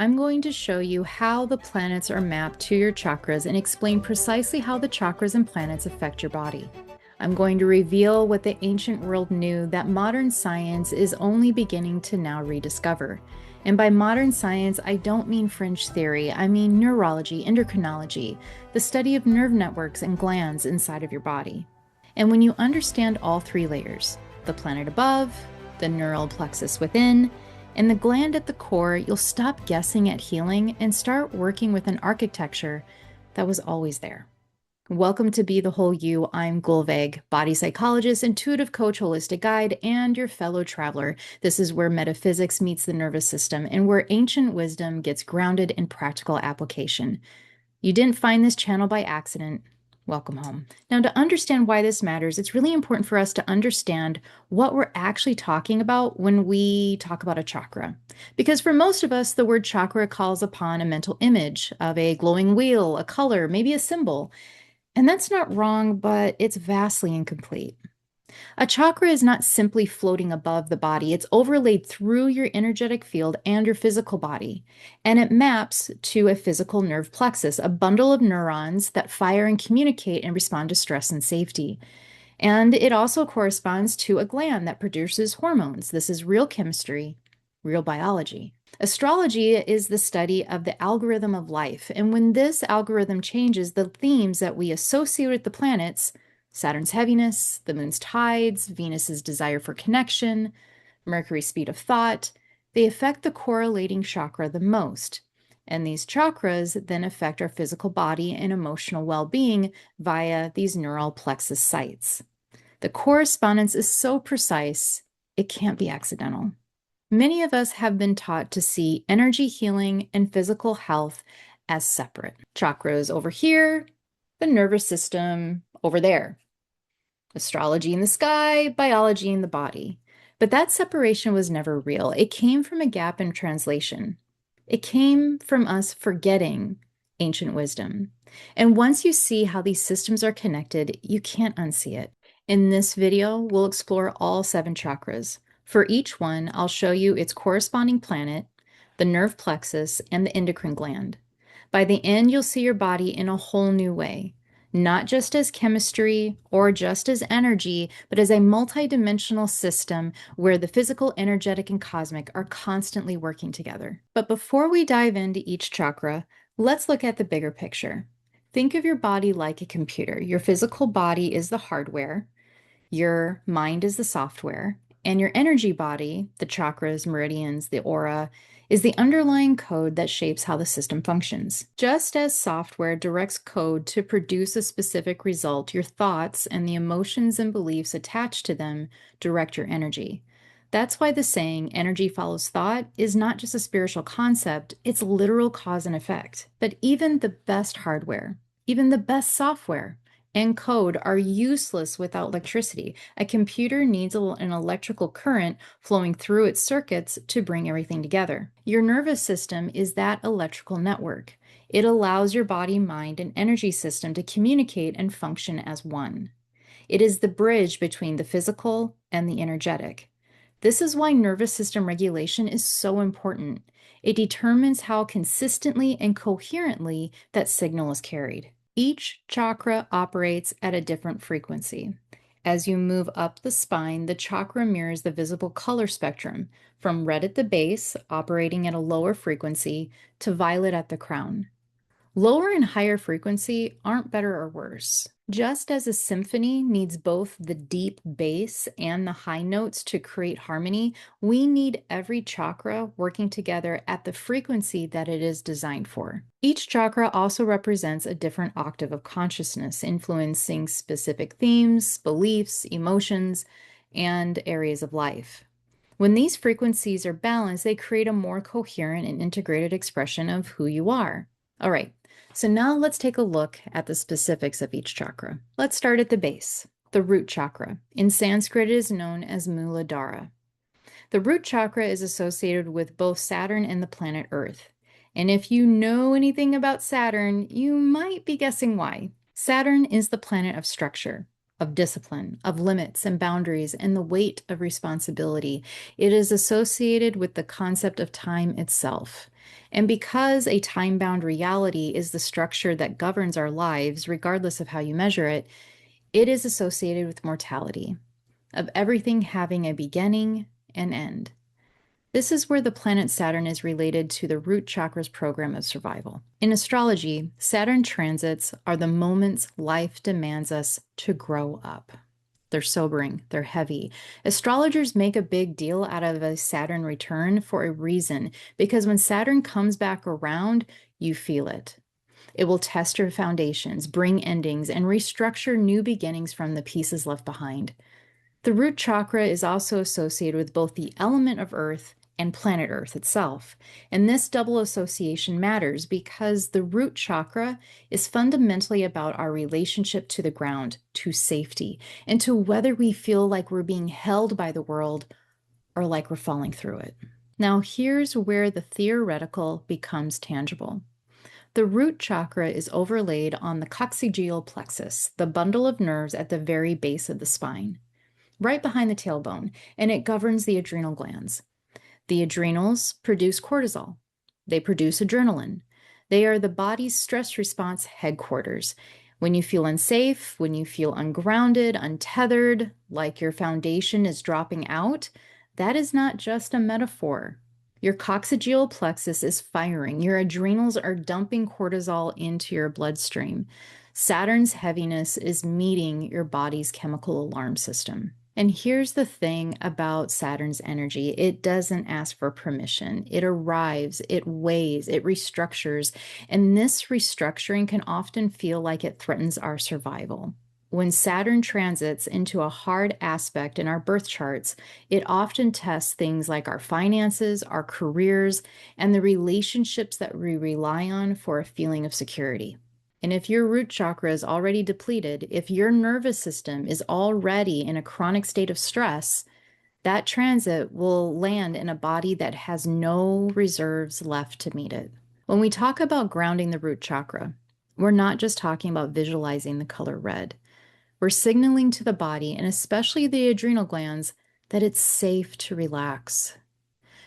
I'm going to show you how the planets are mapped to your chakras and explain precisely how the chakras and planets affect your body. I'm going to reveal what the ancient world knew that modern science is only beginning to now rediscover. And by modern science, I don't mean fringe theory, I mean neurology, endocrinology, the study of nerve networks and glands inside of your body. And when you understand all three layers, the planet above, the neural plexus within, and the gland at the core, you'll stop guessing at healing and start working with an architecture that was always there. Welcome to Be the Whole You. I'm Gulveg, body psychologist, intuitive coach, holistic guide, and your fellow traveler. This is where metaphysics meets the nervous system and where ancient wisdom gets grounded in practical application. You didn't find this channel by accident. Welcome home. Now, to understand why this matters, it's really important for us to understand what we're actually talking about when we talk about a chakra. Because for most of us, the word chakra calls upon a mental image of a glowing wheel, a color, maybe a symbol. And that's not wrong, but it's vastly incomplete. A chakra is not simply floating above the body, it's overlaid through your energetic field and your physical body. And it maps to a physical nerve plexus, a bundle of neurons that fire and communicate and respond to stress and safety. And it also corresponds to a gland that produces hormones. This is real chemistry, real biology. Astrology is the study of the algorithm of life. And when this algorithm changes, the themes that we associate with the planets, Saturn's heaviness, the moon's tides, Venus's desire for connection, Mercury's speed of thought, they affect the correlating chakra the most. And these chakras then affect our physical body and emotional well-being via these neural plexus sites. The correspondence is so precise, it can't be accidental. Many of us have been taught to see energy healing and physical health as separate. Chakras over here, the nervous system over there. Astrology in the sky, biology in the body. But that separation was never real. It came from a gap in translation. It came from us forgetting ancient wisdom. And once you see how these systems are connected, you can't unsee it. In this video, we'll explore all 7 chakras. For each one, I'll show you its corresponding planet, the nerve plexus, and the endocrine gland. By the end, you'll see your body in a whole new way, not just as chemistry or just as energy, but as a multidimensional system where the physical, energetic, and cosmic are constantly working together. But before we dive into each chakra, let's look at the bigger picture. Think of your body like a computer. Your physical body is the hardware, your mind is the software, and your energy body, the chakras, meridians, the aura, is the underlying code that shapes how the system functions. Just as software directs code to produce a specific result, your thoughts and the emotions and beliefs attached to them direct your energy. That's why the saying, energy follows thought, is not just a spiritual concept, it's literal cause and effect. But even the best hardware, even the best software, and code are useless without electricity. A computer needs an electrical current flowing through its circuits to bring everything together. Your nervous system is that electrical network. It allows your body, mind, and energy system to communicate and function as one. It is the bridge between the physical and the energetic. This is why nervous system regulation is so important. It determines how consistently and coherently that signal is carried. Each chakra operates at a different frequency. As you move up the spine, the chakra mirrors the visible color spectrum, from red at the base, operating at a lower frequency, to violet at the crown. Lower and higher frequency aren't better or worse. Just as a symphony needs both the deep bass and the high notes to create harmony, we need every chakra working together at the frequency that it is designed for. Each chakra also represents a different octave of consciousness, influencing specific themes, beliefs, emotions, and areas of life. When these frequencies are balanced, they create a more coherent and integrated expression of who you are. All right. So now let's take a look at the specifics of each chakra. Let's start at the base, the root chakra. In Sanskrit, it is known as Muladhara. The root chakra is associated with both Saturn and the planet Earth. And if you know anything about Saturn, you might be guessing why. Saturn is the planet of structure. of discipline, of limits and boundaries, and the weight of responsibility. It is associated with the concept of time itself. And because a time-bound reality is the structure that governs our lives, regardless of how you measure it, it is associated with mortality, of everything having a beginning and end. This is where the planet Saturn is related to the root chakra's program of survival. In astrology, Saturn transits are the moments life demands us to grow up. They're sobering, they're heavy. Astrologers make a big deal out of a Saturn return for a reason, because when Saturn comes back around, you feel it. It will test your foundations, bring endings, and restructure new beginnings from the pieces left behind. The root chakra is also associated with both the element of Earth and planet Earth itself. And this double association matters because the root chakra is fundamentally about our relationship to the ground, to safety, and to whether we feel like we're being held by the world or like we're falling through it. Now, here's where the theoretical becomes tangible. The root chakra is overlaid on the coccygeal plexus, the bundle of nerves at the very base of the spine, right behind the tailbone, and it governs the adrenal glands. The adrenals produce cortisol. They produce adrenaline. They are the body's stress response headquarters. When you feel unsafe, when you feel ungrounded, untethered, like your foundation is dropping out, that is not just a metaphor. Your coccygeal plexus is firing. Your adrenals are dumping cortisol into your bloodstream. Saturn's heaviness is meeting your body's chemical alarm system. And here's the thing about Saturn's energy. It doesn't ask for permission. It arrives, it weighs, it restructures, and this restructuring can often feel like it threatens our survival. When Saturn transits into a hard aspect in our birth charts, it often tests things like our finances, our careers, and the relationships that we rely on for a feeling of security. And if your root chakra is already depleted, if your nervous system is already in a chronic state of stress, that transit will land in a body that has no reserves left to meet it. When we talk about grounding the root chakra, we're not just talking about visualizing the color red. We're signaling to the body, and especially the adrenal glands, that it's safe to relax.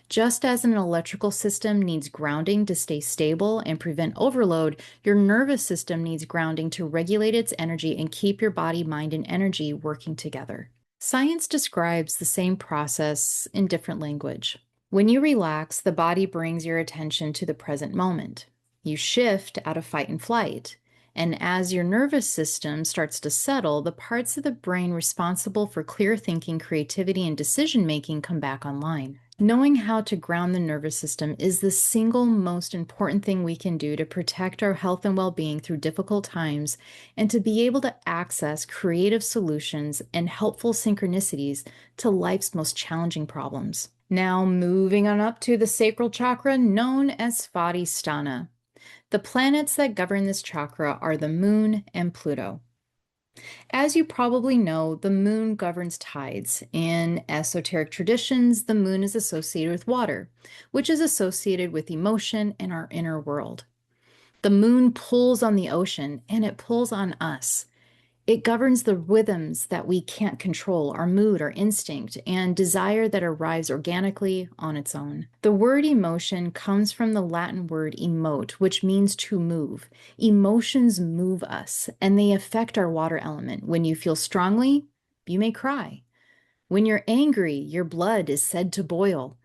Just as an electrical system needs grounding to stay stable and prevent overload, your nervous system needs grounding to regulate its energy and keep your body, mind, and energy working together. Science describes the same process in different language. When you relax, the body brings your attention to the present moment. You shift out of fight and flight. And as your nervous system starts to settle, the parts of the brain responsible for clear thinking, creativity, and decision-making come back online. Knowing how to ground the nervous system is the single most important thing we can do to protect our health and well-being through difficult times and to be able to access creative solutions and helpful synchronicities to life's most challenging problems. Now, moving on up to the Sacral Chakra, known as Svadhisthana. The planets that govern this chakra are the Moon and Pluto. As you probably know, the moon governs tides. In esoteric traditions, the moon is associated with water, which is associated with emotion and our inner world. The moon pulls on the ocean, and it pulls on us. It governs the rhythms that we can't control, our mood, our instinct, and desire that arrives organically on its own. The word emotion comes from the Latin word emote, which means to move. Emotions move us, and they affect our water element. When you feel strongly, you may cry. When you're angry, your blood is said to boil.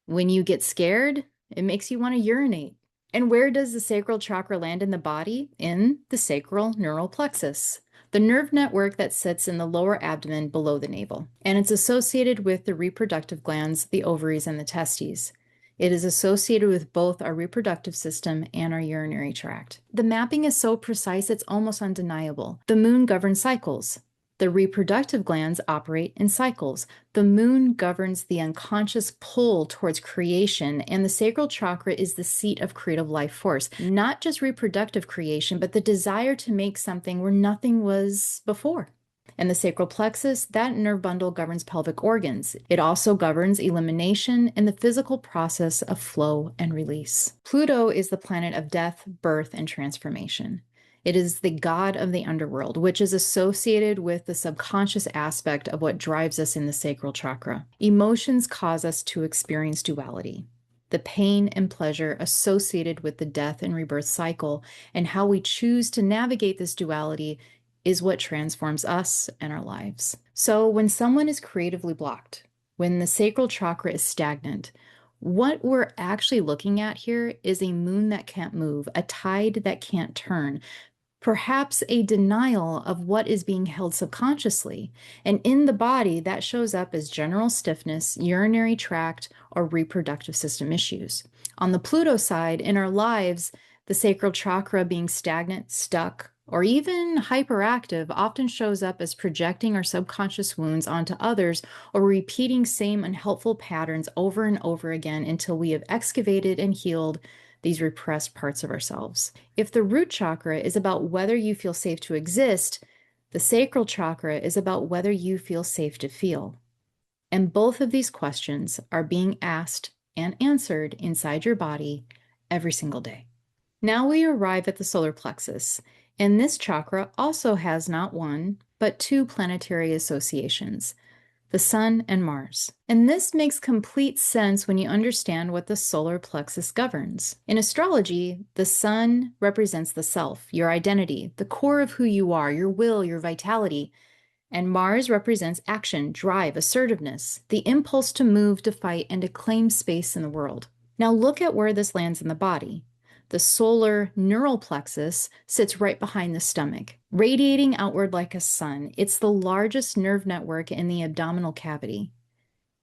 When you get scared, it makes you want to urinate. And where does the sacral chakra land in the body? In the sacral neural plexus, the nerve network that sits in the lower abdomen below the navel. And it's associated with the reproductive glands, the ovaries, and the testes. It is associated with both our reproductive system and our urinary tract. The mapping is so precise it's almost undeniable. The moon governs cycles. The reproductive glands operate in cycles. The moon governs the unconscious pull towards creation, and the sacral chakra is the seat of creative life force. Not just reproductive creation, but the desire to make something where nothing was before. And the sacral plexus, that nerve bundle governs pelvic organs. It also governs elimination and the physical process of flow and release. Pluto is the planet of death, birth, and transformation. It is the god of the underworld, which is associated with the subconscious aspect of what drives us in the sacral chakra. Emotions cause us to experience duality, the pain and pleasure associated with the death and rebirth cycle, and how we choose to navigate this duality is what transforms us and our lives. So when someone is creatively blocked, when the sacral chakra is stagnant, what we're actually looking at here is a moon that can't move, a tide that can't turn, perhaps a denial of what is being held subconsciously. And in the body, that shows up as general stiffness, urinary tract, or reproductive system issues. On the Pluto side, in our lives, the sacral chakra being stagnant, stuck, or even hyperactive often shows up as projecting our subconscious wounds onto others or repeating same unhelpful patterns over and over again until we have excavated and healed these repressed parts of ourselves. If the root chakra is about whether you feel safe to exist, the sacral chakra is about whether you feel safe to feel. And both of these questions are being asked and answered inside your body every single day. Now we arrive at the solar plexus, and this chakra also has not one, but two planetary associations, the Sun and Mars. And this makes complete sense when you understand what the solar plexus governs. In astrology, the Sun represents the self, your identity, the core of who you are, your will, your vitality. And Mars represents action, drive, assertiveness, the impulse to move, to fight, and to claim space in the world. Now look at where this lands in the body. The solar neural plexus sits right behind the stomach, radiating outward like a sun. It's the largest nerve network in the abdominal cavity,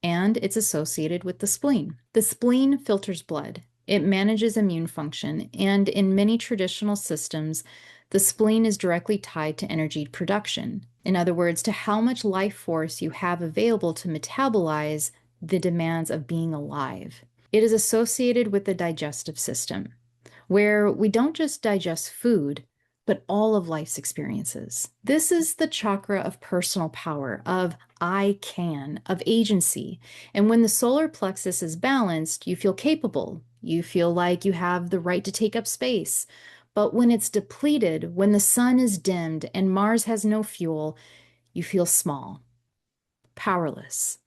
and it's associated with the spleen. The spleen filters blood. It manages immune function, and in many traditional systems, the spleen is directly tied to energy production. In other words, to how much life force you have available to metabolize the demands of being alive. It is associated with the digestive system, where we don't just digest food, but all of life's experiences. This is the chakra of personal power, of I can, of agency. And when the solar plexus is balanced, you feel capable. You feel like you have the right to take up space. But when it's depleted, when the sun is dimmed and Mars has no fuel, you feel small, powerless,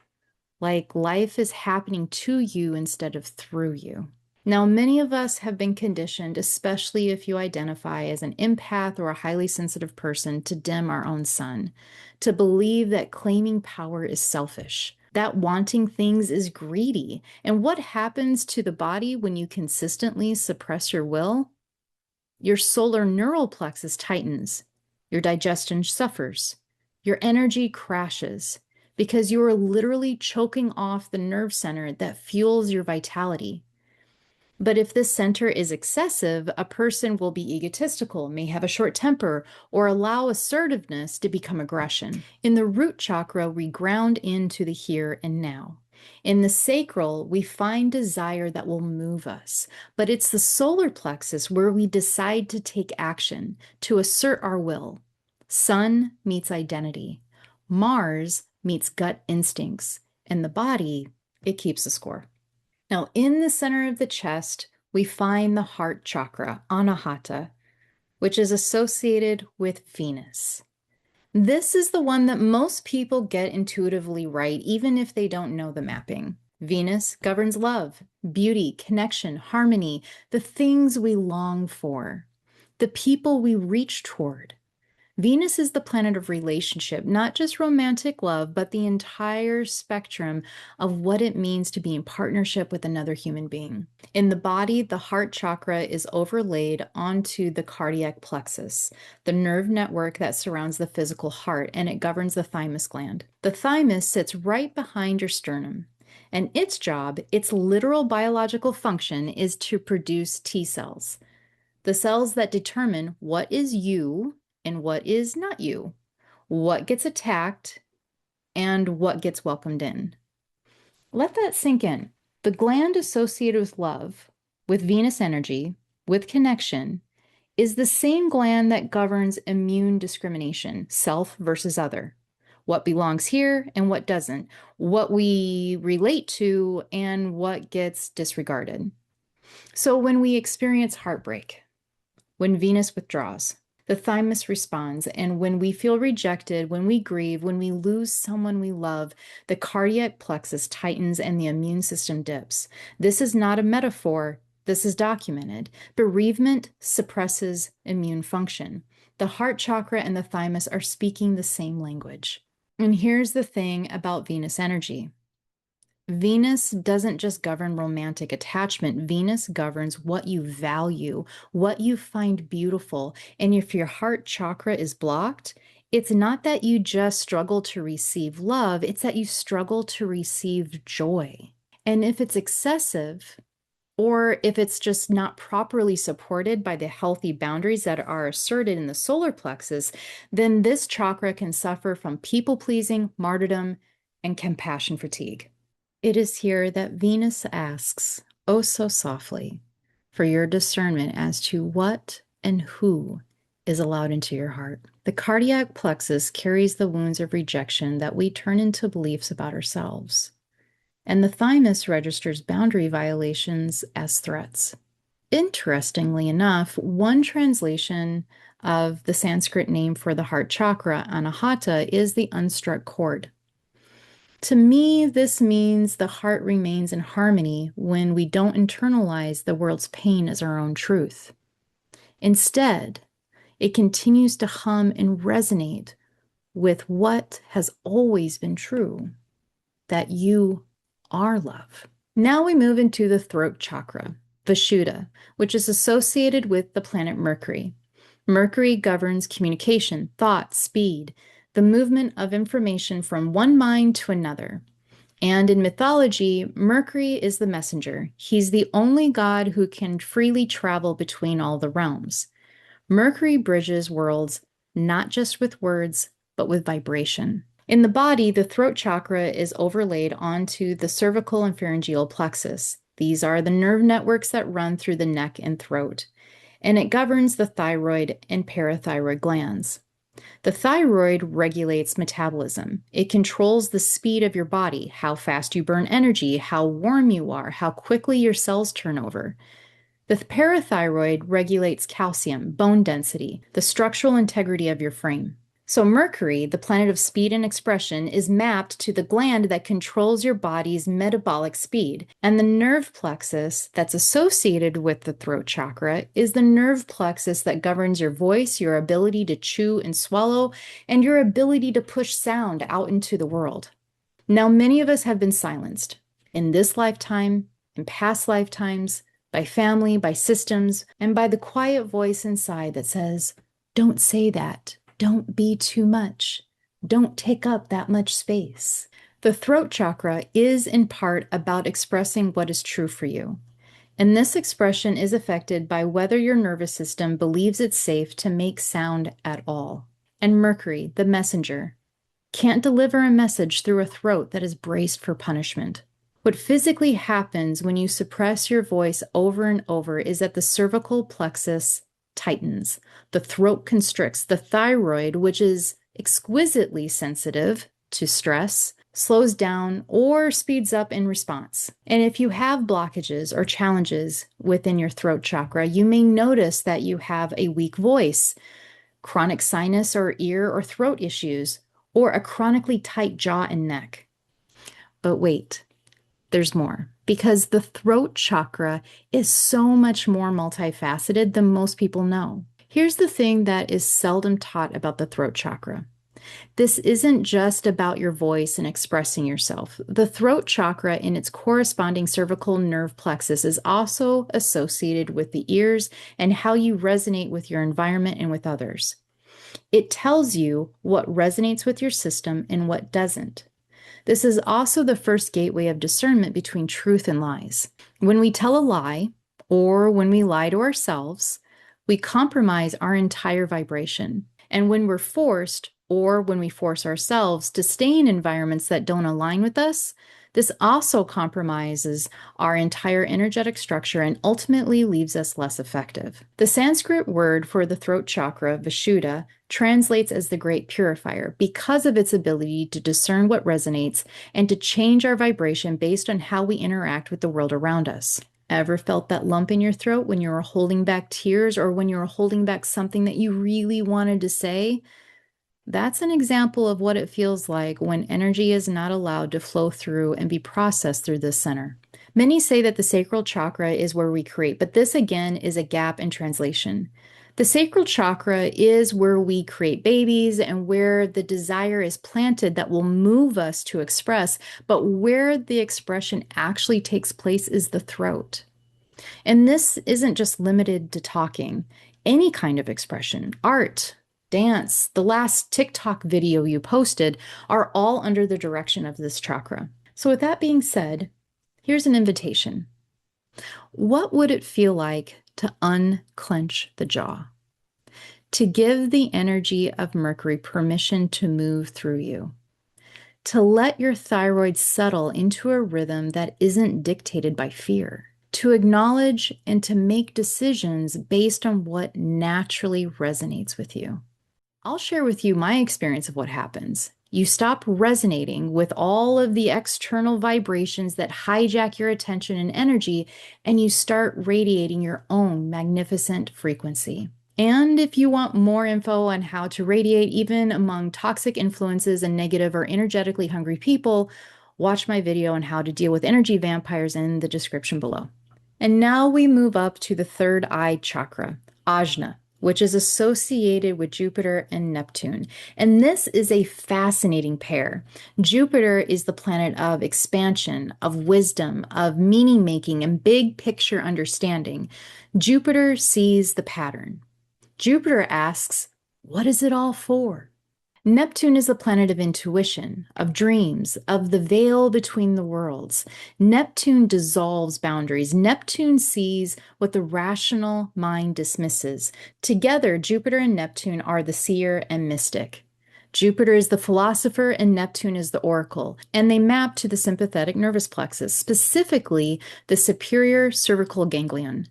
like life is happening to you instead of through you. Now, many of us have been conditioned, especially if you identify as an empath or a highly sensitive person, to dim our own sun, to believe that claiming power is selfish, that wanting things is greedy. And what happens to the body when you consistently suppress your will? Your solar neural plexus tightens, your digestion suffers, your energy crashes, because you are literally choking off the nerve center that fuels your vitality. But if this center is excessive, a person will be egotistical, may have a short temper, or allow assertiveness to become aggression. In the root chakra, we ground into the here and now. In the sacral, we find desire that will move us. But it's the solar plexus where we decide to take action, to assert our will. Sun meets identity. Mars meets gut instincts. And the body, it keeps a score. Now, in the center of the chest, we find the heart chakra, Anahata, which is associated with Venus. This is the one that most people get intuitively right, even if they don't know the mapping. Venus governs love, beauty, connection, harmony, the things we long for, the people we reach toward. Venus is the planet of relationship, not just romantic love, but the entire spectrum of what it means to be in partnership with another human being. In the body, the heart chakra is overlaid onto the cardiac plexus, the nerve network that surrounds the physical heart, and it governs the thymus gland. The thymus sits right behind your sternum, and its job, its literal biological function, is to produce T cells, the cells that determine what is you and what is not you, what gets attacked, and what gets welcomed in. Let that sink in. The gland associated with love, with Venus energy, with connection, is the same gland that governs immune discrimination, self versus other, what belongs here and what doesn't, what we relate to and what gets disregarded. So when we experience heartbreak, when Venus withdraws, The thymus responds, and when we feel rejected, when we grieve, when we lose someone we love, the cardiac plexus tightens and the immune system dips. This is not a metaphor. This is documented. Bereavement suppresses immune function. The heart chakra and the thymus are speaking the same language. And here's the thing about Venus energy. Venus doesn't just govern romantic attachment. Venus governs what you value, what you find beautiful. And if your heart chakra is blocked, it's not that you just struggle to receive love, it's that you struggle to receive joy. And if it's excessive, or if it's just not properly supported by the healthy boundaries that are asserted in the solar plexus, then this chakra can suffer from people-pleasing, martyrdom, and compassion fatigue. It is here that Venus asks, oh so softly, for your discernment as to what and who is allowed into your heart. The cardiac plexus carries the wounds of rejection that we turn into beliefs about ourselves. And the thymus registers boundary violations as threats. Interestingly enough, one translation of the Sanskrit name for the heart chakra, anahata, is the unstruck chord. To me, this means the heart remains in harmony when we don't internalize the world's pain as our own truth. Instead, it continues to hum and resonate with what has always been true, that you are love. Now we move into the throat chakra, Vishuddha, which is associated with the planet Mercury. Mercury governs communication, thought, speed, the movement of information from one mind to another. And in mythology, Mercury is the messenger. He's the only god who can freely travel between all the realms. Mercury bridges worlds not just with words, but with vibration. In the body, the throat chakra is overlaid onto the cervical and pharyngeal plexus. These are the nerve networks that run through the neck and throat, and it governs the thyroid and parathyroid glands. The thyroid regulates metabolism. It controls the speed of your body, how fast you burn energy, how warm you are, how quickly your cells turn over. The parathyroid regulates calcium, bone density, the structural integrity of your frame. So Mercury, the planet of speed and expression, is mapped to the gland that controls your body's metabolic speed. And the nerve plexus that's associated with the throat chakra is the nerve plexus that governs your voice, your ability to chew and swallow, and your ability to push sound out into the world. Now, many of us have been silenced in this lifetime, in past lifetimes, by family, by systems, and by the quiet voice inside that says, don't say that. Don't be too much. Don't take up that much space. The throat chakra is in part about expressing what is true for you. And this expression is affected by whether your nervous system believes it's safe to make sound at all. And Mercury, the messenger, can't deliver a message through a throat that is braced for punishment. What physically happens when you suppress your voice over and over is that the cervical plexus tightens, the throat constricts, the thyroid, which is exquisitely sensitive to stress, slows down or speeds up in response. And if you have blockages or challenges within your throat chakra, you may notice that you have a weak voice, chronic sinus or ear or throat issues, or a chronically tight jaw and neck. But wait, there's more, because the throat chakra is so much more multifaceted than most people know. Here's the thing that is seldom taught about the throat chakra. This isn't just about your voice and expressing yourself. The throat chakra in its corresponding cervical nerve plexus is also associated with the ears and how you resonate with your environment and with others. It tells you what resonates with your system and what doesn't. This is also the first gateway of discernment between truth and lies. When we tell a lie, or when we lie to ourselves, we compromise our entire vibration. And when we're forced, or when we force ourselves to stay in environments that don't align with us, this also compromises our entire energetic structure and ultimately leaves us less effective. The Sanskrit word for the throat chakra, Vishuddha, translates as the great purifier because of its ability to discern what resonates and to change our vibration based on how we interact with the world around us. Ever felt that lump in your throat when you were holding back tears or when you were holding back something that you really wanted to say? That's an example of what it feels like when energy is not allowed to flow through and be processed through this center. Many say that the sacral chakra is where we create, but this again is a gap in translation. The sacral chakra is where we create babies and where the desire is planted that will move us to express, but where the expression actually takes place is the throat. And this isn't just limited to talking. Any kind of expression, art, dance, the last TikTok video you posted are all under the direction of this chakra. So with that being said, here's an invitation. What would it feel like to unclench the jaw? To give the energy of Mercury permission to move through you? To let your thyroid settle into a rhythm that isn't dictated by fear? To acknowledge and to make decisions based on what naturally resonates with you? I'll share with you my experience of what happens. You stop resonating with all of the external vibrations that hijack your attention and energy, and you start radiating your own magnificent frequency. And if you want more info on how to radiate even among toxic influences and negative or energetically hungry people, watch my video on how to deal with energy vampires in the description below. And now we move up to the third eye chakra, Ajna, which is associated with Jupiter and Neptune. And this is a fascinating pair. Jupiter is the planet of expansion, of wisdom, of meaning making, and big picture understanding. Jupiter sees the pattern. Jupiter asks, what is it all for? Neptune is the planet of intuition, of dreams, of the veil between the worlds. Neptune dissolves boundaries. Neptune sees what the rational mind dismisses. Together, Jupiter and Neptune are the seer and mystic. Jupiter is the philosopher and Neptune is the oracle, and they map to the sympathetic nervous plexus, specifically the superior cervical ganglion.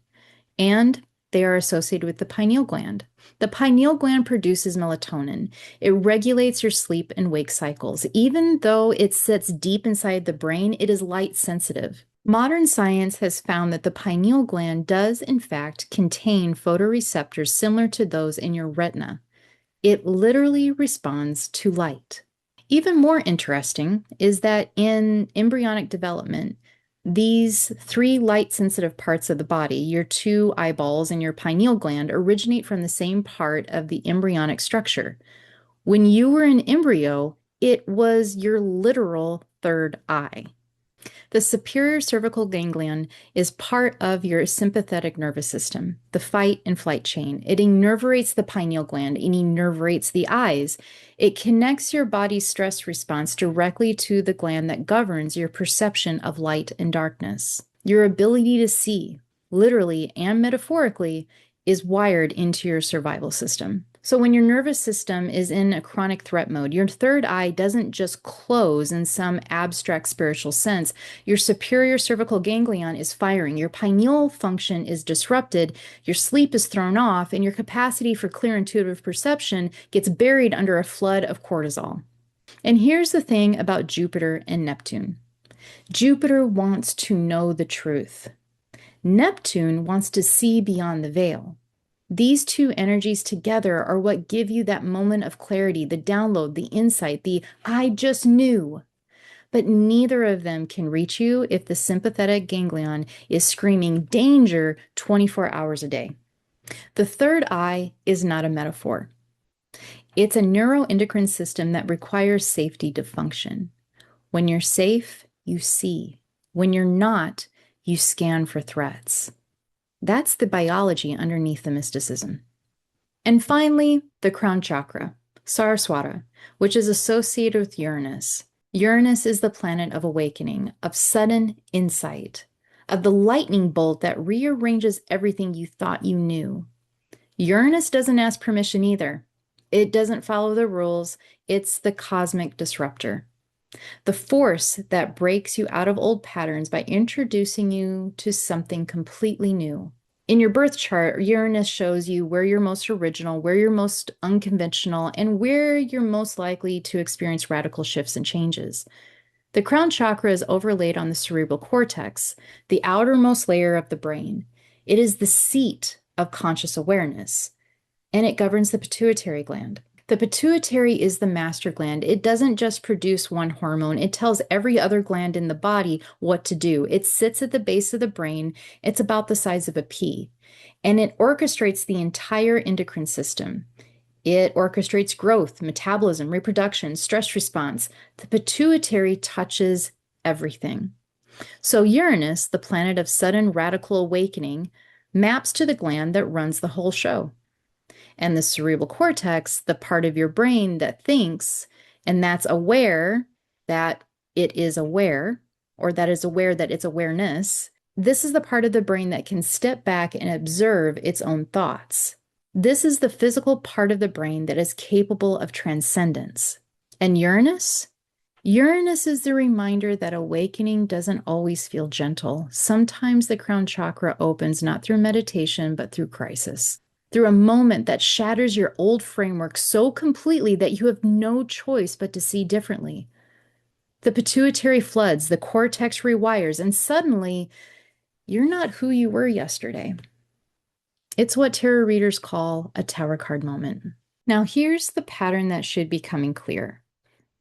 And they are associated with the pineal gland. The pineal gland produces melatonin. It regulates your sleep and wake cycles. Even though it sits deep inside the brain, it is light sensitive. Modern science has found that the pineal gland does, in fact, contain photoreceptors similar to those in your retina. It literally responds to light. Even more interesting is that in embryonic development, these three light-sensitive parts of the body, your two eyeballs and your pineal gland, originate from the same part of the embryonic structure. When you were an embryo, it was your literal third eye. The superior cervical ganglion is part of your sympathetic nervous system, the fight and flight chain. It innervates the pineal gland, it innervates the eyes. It connects your body's stress response directly to the gland that governs your perception of light and darkness. Your ability to see, literally and metaphorically, is wired into your survival system. So when your nervous system is in a chronic threat mode, your third eye doesn't just close in some abstract spiritual sense. Your superior cervical ganglion is firing, your pineal function is disrupted, your sleep is thrown off, and your capacity for clear intuitive perception gets buried under a flood of cortisol. And here's the thing about Jupiter and Neptune. Jupiter wants to know the truth. Neptune wants to see beyond the veil. These two energies together are what give you that moment of clarity, the download, the insight, the I just knew. But neither of them can reach you if the sympathetic ganglion is screaming danger 24 hours a day. The third eye is not a metaphor. It's a neuroendocrine system that requires safety to function. When you're safe, you see. When you're not, you scan for threats. That's the biology underneath the mysticism. And finally, the crown chakra, Saraswata, which is associated with Uranus. Uranus is the planet of awakening, of sudden insight, of the lightning bolt that rearranges everything you thought you knew. Uranus doesn't ask permission either. It doesn't follow the rules. It's the cosmic disruptor. The force that breaks you out of old patterns by introducing you to something completely new. In your birth chart, Uranus shows you where you're most original, where you're most unconventional, and where you're most likely to experience radical shifts and changes. The crown chakra is overlaid on the cerebral cortex, the outermost layer of the brain. It is the seat of conscious awareness, and it governs the pituitary gland. The pituitary is the master gland. It doesn't just produce one hormone. It tells every other gland in the body what to do. It sits at the base of the brain. It's about the size of a pea, and it orchestrates the entire endocrine system. It orchestrates growth, metabolism, reproduction, stress response. The pituitary touches everything. So Uranus, the planet of sudden radical awakening, maps to the gland that runs the whole show. And the cerebral cortex, the part of your brain that thinks and that's aware that it is aware, or that is aware that it's awareness, this is the part of the brain that can step back and observe its own thoughts. This is the physical part of the brain that is capable of transcendence. And Uranus? Uranus is the reminder that awakening doesn't always feel gentle. Sometimes the crown chakra opens not through meditation, but through crisis. Through a moment that shatters your old framework so completely that you have no choice but to see differently. The pituitary floods, the cortex rewires, and suddenly you're not who you were yesterday. It's what tarot readers call a tower card moment. Now here's the pattern that should be coming clear.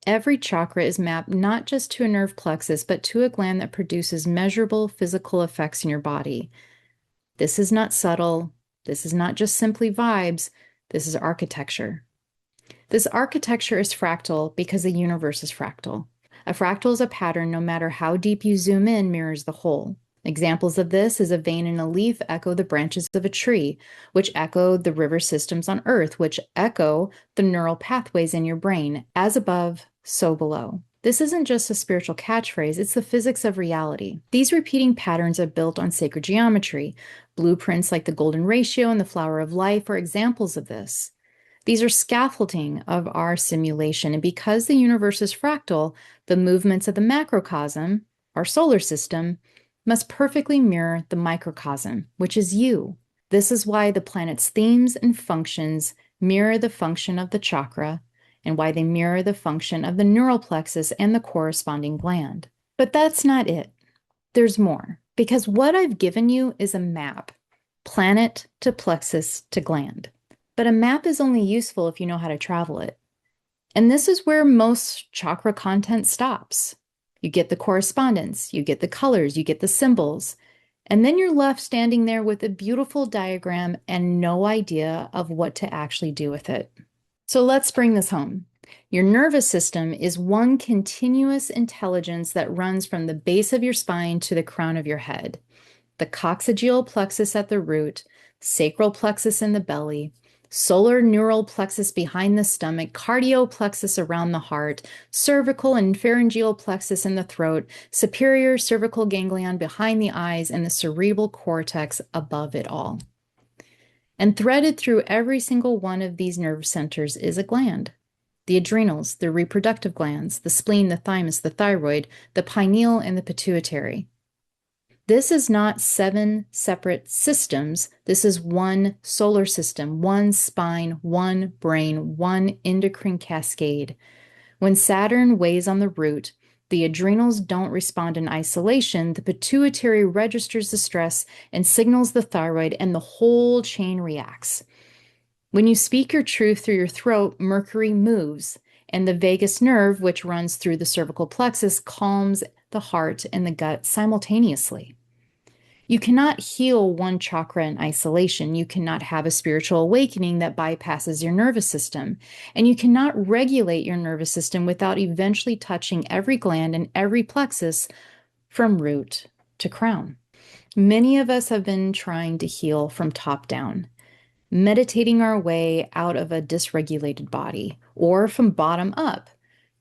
Every chakra is mapped not just to a nerve plexus, but to a gland that produces measurable physical effects in your body. This is not subtle. This is not just simply vibes. This is architecture. This architecture is fractal because the universe is fractal. A fractal is a pattern, no matter how deep you zoom in, mirrors the whole. Examples of this is a vein in a leaf echo the branches of a tree, which echo the river systems on Earth, which echo the neural pathways in your brain. As above, so below. This isn't just a spiritual catchphrase, it's the physics of reality. These repeating patterns are built on sacred geometry. Blueprints like the golden ratio and the flower of life are examples of this. These are scaffolding of our simulation, and because the universe is fractal, the movements of the macrocosm, our solar system, must perfectly mirror the microcosm, which is you. This is why the planet's themes and functions mirror the function of the chakra, and why they mirror the function of the neural plexus and the corresponding gland. But that's not it. There's more, because what I've given you is a map, planet to plexus to gland. But a map is only useful if you know how to travel it. And this is where most chakra content stops. You get the correspondence, you get the colors, you get the symbols, and then you're left standing there with a beautiful diagram and no idea of what to actually do with it. So let's bring this home. Your nervous system is one continuous intelligence that runs from the base of your spine to the crown of your head. The coccygeal plexus at the root, sacral plexus in the belly, solar neural plexus behind the stomach, cardio plexus around the heart, cervical and pharyngeal plexus in the throat, superior cervical ganglion behind the eyes, and the cerebral cortex above it all. And threaded through every single one of these nerve centers is a gland. The adrenals, the reproductive glands, the spleen, the thymus, the thyroid, the pineal, and the pituitary. This is not 7 separate systems. This is one solar system, one spine, one brain, one endocrine cascade. When Saturn weighs on the root, the adrenals don't respond in isolation. The pituitary registers the stress and signals the thyroid, and the whole chain reacts. When you speak your truth through your throat, Mercury moves, and the vagus nerve, which runs through the cervical plexus, calms the heart and the gut simultaneously. You cannot heal one chakra in isolation. You cannot have a spiritual awakening that bypasses your nervous system. And you cannot regulate your nervous system without eventually touching every gland and every plexus from root to crown. Many of us have been trying to heal from top down, meditating our way out of a dysregulated body, or from bottom up,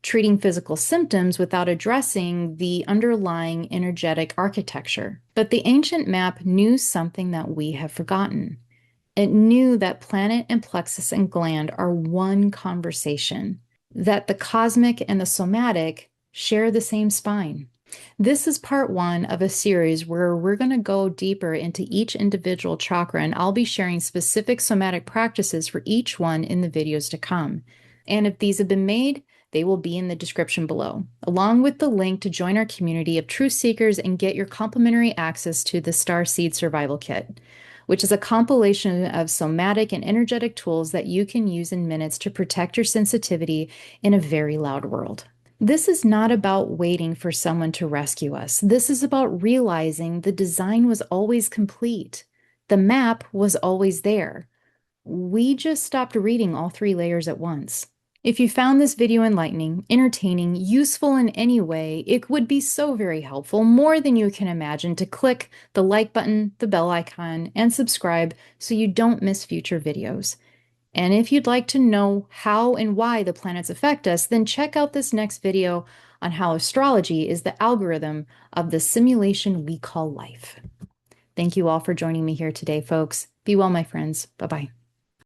treating physical symptoms without addressing the underlying energetic architecture. But the ancient map knew something that we have forgotten. It knew that planet and plexus and gland are one conversation, that the cosmic and the somatic share the same spine. This is part 1 of a series where we're going to go deeper into each individual chakra, and I'll be sharing specific somatic practices for each one in the videos to come. And if these have been made, They will be in the description below, along with the link to join our community of truth seekers and get your complimentary access to the Starseed Survival Kit, which is a compilation of somatic and energetic tools that you can use in minutes to protect your sensitivity in a very loud world. This is not about waiting for someone to rescue us. This is about realizing the design was always complete. The map was always there. We just stopped reading all 3 layers at once. If you found this video enlightening, entertaining, useful in any way, it would be so very helpful, more than you can imagine, to click the like button, the bell icon, and subscribe so you don't miss future videos. And if you'd like to know how and why the planets affect us, then check out this next video on how astrology is the algorithm of the simulation we call life. Thank you all for joining me here today, folks. Be well, my friends. Bye-bye.